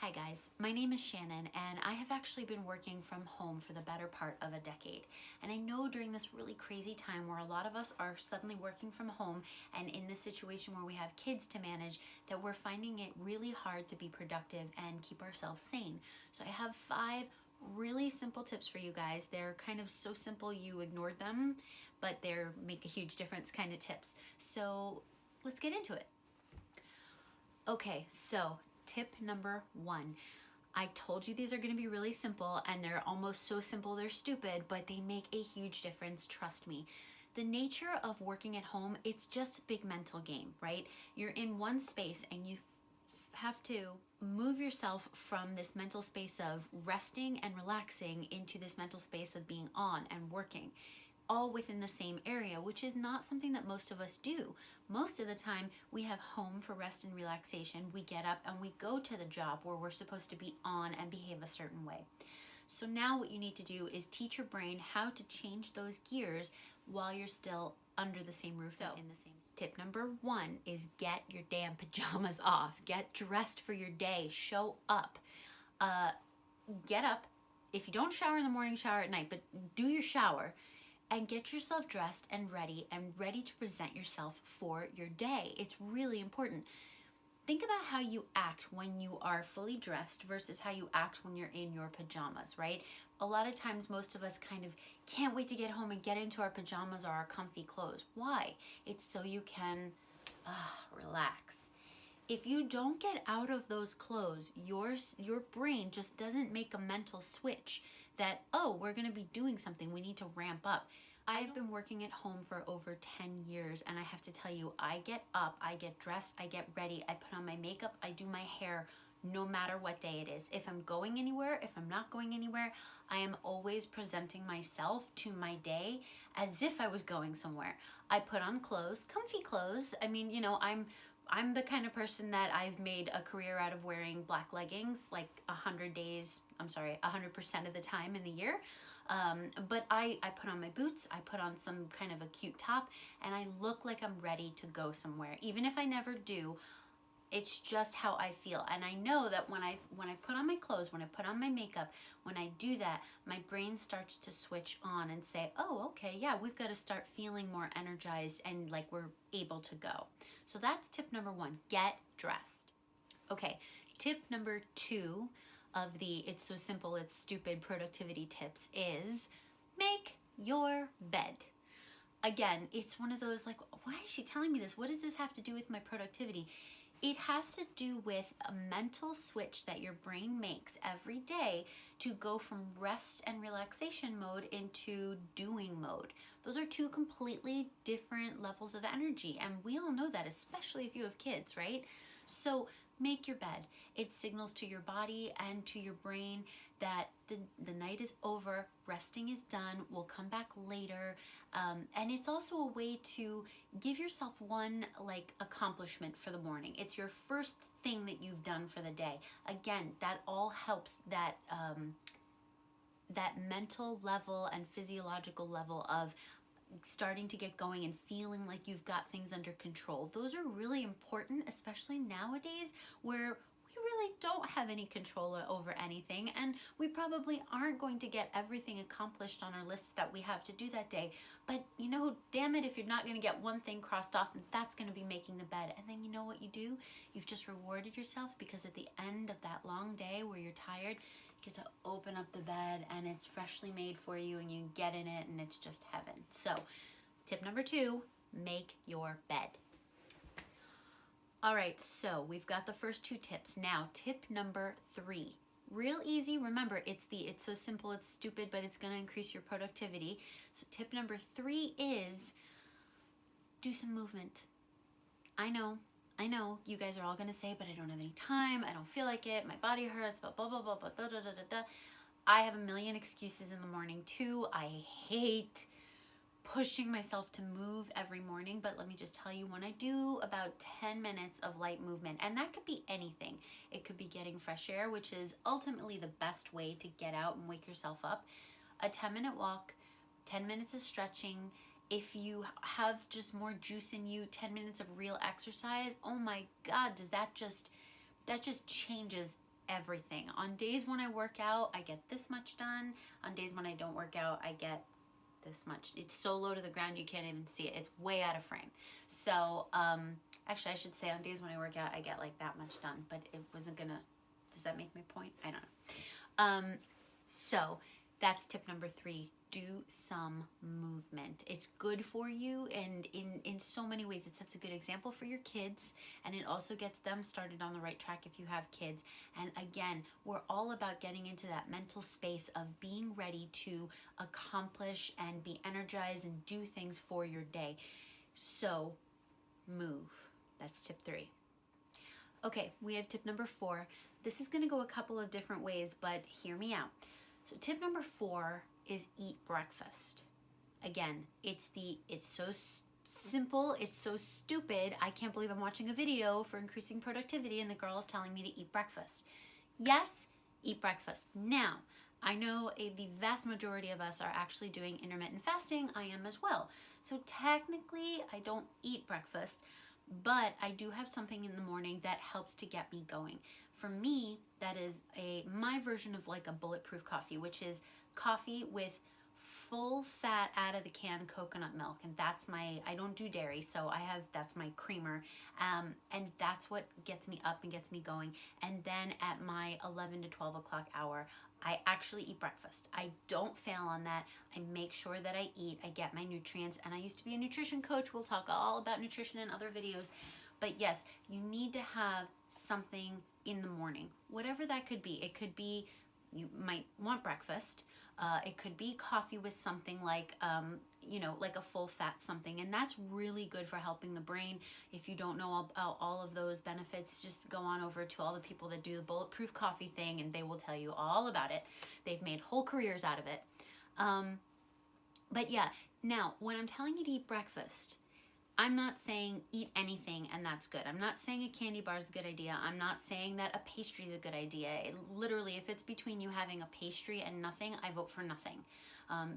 Hi guys, my name is Shannon and I have actually been working from home for the better part of a decade. And I know during this really crazy time where a lot of us are suddenly working from home and in this situation where we have kids to manage, that we're finding it really hard to be productive and keep ourselves sane. So I have 5 really simple tips for you guys. They're kind of so simple you ignored them, but they're make a huge difference kind of tips. So let's get into it. Okay, so tip number 1. I told you these are going to be really simple, and they're almost so simple they're stupid, but they make a huge difference, trust me. The nature of working at home, it's just a big mental game, right? You're in one space and you have to move yourself from this mental space of resting and relaxing into this mental space of being on and working, all within the same area, which is not something that most of us do. Most of the time, we have home for rest and relaxation. We get up and we go to the job where we're supposed to be on and behave a certain way. So now what you need to do is teach your brain how to change those gears while you're still under the same roof and in the same space. Tip number 1 is get your damn pajamas off. Get dressed for your day. Show up. Get up. If you don't shower in the morning, shower at night, but do your shower and get yourself dressed and ready to present yourself for your day. It's really important. Think about how you act when you are fully dressed versus how you act when you're in your pajamas, right? A lot of times, most of us kind of can't wait to get home and get into our pajamas or our comfy clothes. Why? It's so you can relax. If you don't get out of those clothes, your brain just doesn't make a mental switch that, oh, we're going to be doing something, we need to ramp up. I've been working at home for over 10 years, and I have to tell you, I get up, I get dressed, I get ready, I put on my makeup, I do my hair, no matter what day it is. If I'm going anywhere, if I'm not going anywhere, I am always presenting myself to my day as if I was going somewhere. I put on clothes, comfy clothes. I mean, I'm the kind of person that I've made a career out of wearing black leggings like 100% of the time in the year. But I put on my boots, I put on some kind of a cute top, and I look like I'm ready to go somewhere. Even if I never do, it's just how I feel. And I know that when I put on my clothes, when I put on my makeup, when I do that, my brain starts to switch on and say, oh, okay, yeah, we've got to start feeling more energized and like we're able to go. So that's tip number 1, get dressed. Okay, tip number 2 of the it's so simple, it's stupid productivity tips is make your bed. Again, it's one of those like, why is she telling me this? What does this have to do with my productivity? It has to do with a mental switch that your brain makes every day to go from rest and relaxation mode into doing mode. Those are 2 completely different levels of energy, and we all know that, especially if you have kids, right? So make your bed. It signals to your body and to your brain that the night is over, resting is done, we'll come back later. And it's also a way to give yourself one like accomplishment for the morning. It's your first thing that you've done for the day. Again, that all helps that mental level and physiological level of starting to get going and feeling like you've got things under control. Those are really important, especially nowadays where we really don't have any control over anything, and we probably aren't going to get everything accomplished on our lists that we have to do that day. But damn it, if you're not going to get one thing crossed off, that's going to be making the bed. And then you know what you do? You've just rewarded yourself, because at the end of that long day where you're tired, you get to open up the bed and it's freshly made for you and you get in it and it's just heaven. So tip number 2, make your bed. All right, so we've got the first 2 tips. Now, tip number 3. Real easy. Remember, it's so simple, it's stupid, but it's going to increase your productivity. So tip number 3 is do some movement. I know, you guys are all going to say, but I don't have any time, I don't feel like it, my body hurts, blah, blah, blah, blah, blah, da, da, da, da. I have a million excuses in the morning too. I hate pushing myself to move every morning, but let me just tell you, when I do about 10 minutes of light movement, and that could be anything. It could be getting fresh air, which is ultimately the best way to get out and wake yourself up. A 10-minute walk, 10 minutes of stretching. If you have just more juice in you, 10 minutes of real exercise, oh my God, does that just changes everything. On days when I work out, I get this much done. On days when I don't work out, I get this much. It's so low to the ground you can't even see it. It's way out of frame. So actually I should say on days when I work out I get like that much done, but it wasn't gonna, does that make my point? I don't know. So that's tip number 3. Do some movement. It's good for you, and in so many ways it sets a good example for your kids, and it also gets them started on the right track if you have kids. And again, we're all about getting into that mental space of being ready to accomplish and be energized and do things for your day. So move. That's tip 3. Okay, we have tip number 4. This is going to go a couple of different ways, but hear me out. So tip number 4 is eat breakfast. Again, it's so simple, it's so stupid. I can't believe I'm watching a video for increasing productivity and the girl is telling me to eat breakfast. Yes, eat breakfast. Now, I know the vast majority of us are actually doing intermittent fasting. I am as well. So technically, I don't eat breakfast, but I do have something in the morning that helps to get me going. For me, that is my version of like a bulletproof coffee, which is coffee with full fat out of the can coconut milk, and that's I don't do dairy, so that's my creamer, and that's what gets me up and gets me going. And then at my 11 to 12 o'clock hour, I actually eat breakfast. I don't fail on that. I make sure that I eat, I get my nutrients, and I used to be a nutrition coach. We'll talk all about nutrition in other videos. But yes, you need to have something in the morning, whatever that could be. It could be, you might want breakfast. It could be coffee with something like, like a full fat something. And that's really good for helping the brain. If you don't know about all of those benefits, just go on over to all the people that do the bulletproof coffee thing and they will tell you all about it. They've made whole careers out of it. But yeah, now when I'm telling you to eat breakfast, I'm not saying eat anything and that's good. I'm not saying a candy bar is a good idea. I'm not saying that a pastry is a good idea. Literally, if it's between you having a pastry and nothing, I vote for nothing.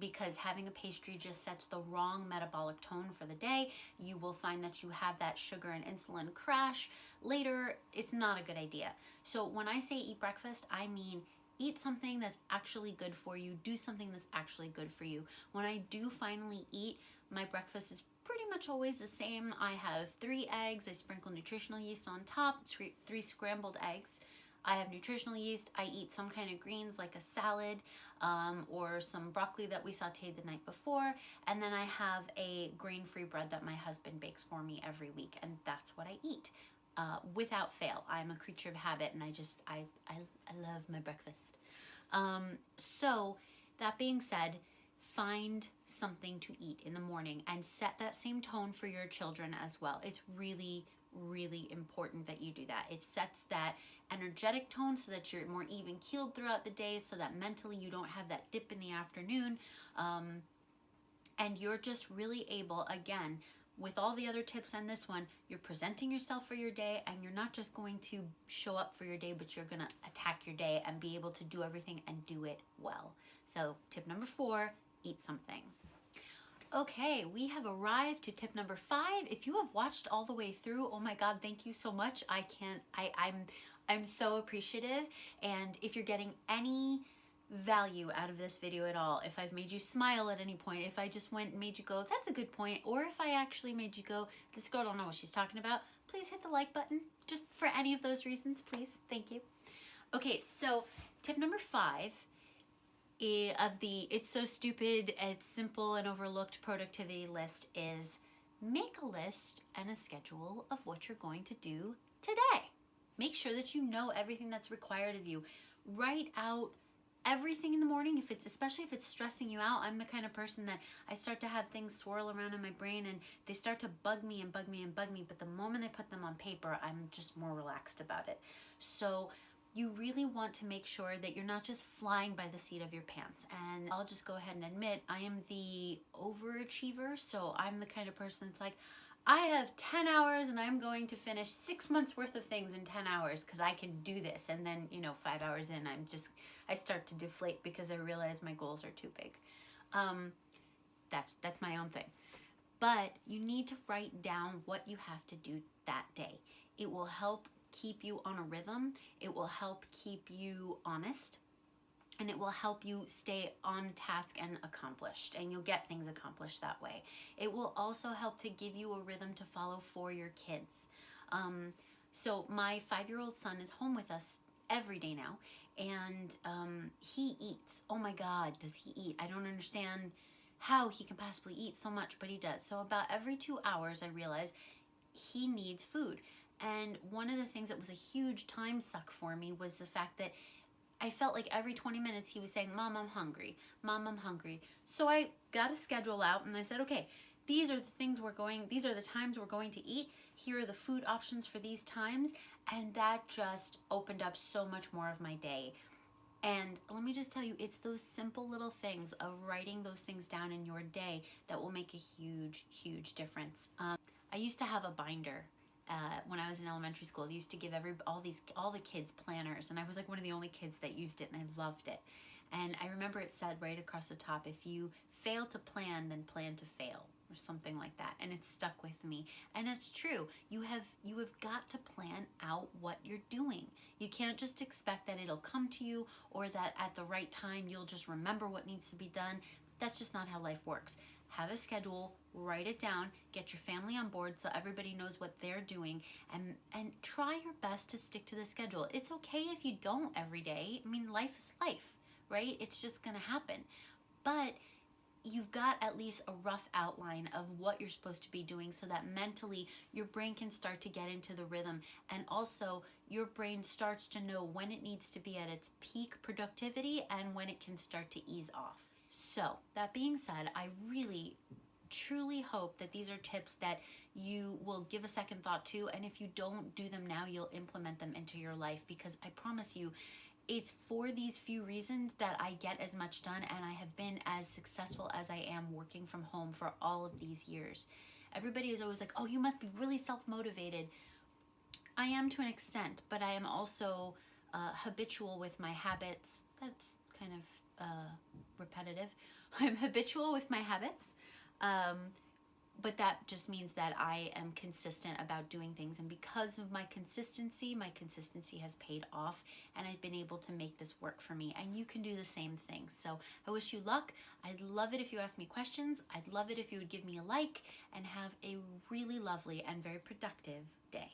Because having a pastry just sets the wrong metabolic tone for the day. You will find that you have that sugar and insulin crash later. It's not a good idea. So when I say eat breakfast, I mean eat something that's actually good for you. Do something that's actually good for you. When I do finally eat, my breakfast is pretty much always the same. I have 3 eggs. I sprinkle nutritional yeast on top, 3 scrambled eggs. I have nutritional yeast. I eat some kind of greens like a salad or some broccoli that we sauteed the night before. And then I have a grain-free bread that my husband bakes for me every week. And that's what I eat without fail. I'm a creature of habit and I love my breakfast. So that being said, find something to eat in the morning and set that same tone for your children as well. It's really, really important that you do that. It sets that energetic tone so that you're more even keeled throughout the day, so that mentally you don't have that dip in the afternoon. And you're just really able, again, with all the other tips on this one, you're presenting yourself for your day, and you're not just going to show up for your day, but you're going to attack your day and be able to do everything and do it well. So tip number 4, eat something. Okay, we have arrived to tip number 5. If you have watched all the way through, oh my God, thank you so much. I'm so appreciative. And if you're getting any value out of this video at all, if I've made you smile at any point, if I just went and made you go, that's a good point, or if I actually made you go, this girl don't know what she's talking about, please hit the like button. Just for any of those reasons, please. Thank you. Okay, so tip number 5 of the it's so stupid, it's simple and overlooked productivity list is make a list and a schedule of what you're going to do today. Make sure that you know everything that's required of you. Write out everything in the morning, especially if it's stressing you out. I'm the kind of person that I start to have things swirl around in my brain and they start to bug me and bug me and bug me, but the moment I put them on paper, I'm just more relaxed about it. So you really want to make sure that you're not just flying by the seat of your pants. And I'll just go ahead and admit, I am the overachiever. So I'm the kind of person that's like, I have 10 hours and I'm going to finish 6 months worth of things in 10 hours because I can do this. And then, 5 hours in, I start to deflate because I realize my goals are too big. That's my own thing. But you need to write down what you have to do that day. It will help keep you on a rhythm. It will help keep you honest. And it will help you stay on task and accomplished, and you'll get things accomplished that way. It will also help to give you a rhythm to follow for your kids. So my 5-year-old son is home with us every day now, and he eats. Oh my God, does he eat? I don't understand how he can possibly eat so much, but he does. So about every 2 hours, I realize he needs food. And one of the things that was a huge time suck for me was the fact that I felt like every 20 minutes he was saying, Mom, I'm hungry. Mom, I'm hungry. So I got a schedule out and I said, okay, these are the times we're going to eat. Here are the food options for these times. And that just opened up so much more of my day. And let me just tell you, it's those simple little things of writing those things down in your day that will make a huge, huge difference. I used to have a binder when I was in elementary school. They used to give all the kids planners, and I was like one of the only kids that used it, and I loved it. And I remember it said right across the top, if you fail to plan, then plan to fail, or something like that. And it stuck with me. And it's true. You have got to plan out what you're doing. You can't just expect that it'll come to you, or that at the right time you'll just remember what needs to be done. That's just not how life works. Have a schedule, write it down, get your family on board so everybody knows what they're doing, and try your best to stick to the schedule. It's okay if you don't every day. I mean, life is life, right? It's just gonna happen. But you've got at least a rough outline of what you're supposed to be doing so that mentally your brain can start to get into the rhythm, and also your brain starts to know when it needs to be at its peak productivity and when it can start to ease off. So that being said, I really truly hope that these are tips that you will give a second thought to, and if you don't do them now, you'll implement them into your life, because I promise you, it's for these few reasons that I get as much done and I have been as successful as I am working from home for all of these years. Everybody is always like, oh, you must be really self-motivated. I am to an extent, but I am also habitual with my habits. That's kind of repetitive. I'm habitual with my habits, but that just means that I am consistent about doing things, and because of my consistency has paid off, and I've been able to make this work for me, and you can do the same thing. So I wish you luck. I'd love it if you ask me questions. I'd love it if you would give me a like, and have a really lovely and very productive day.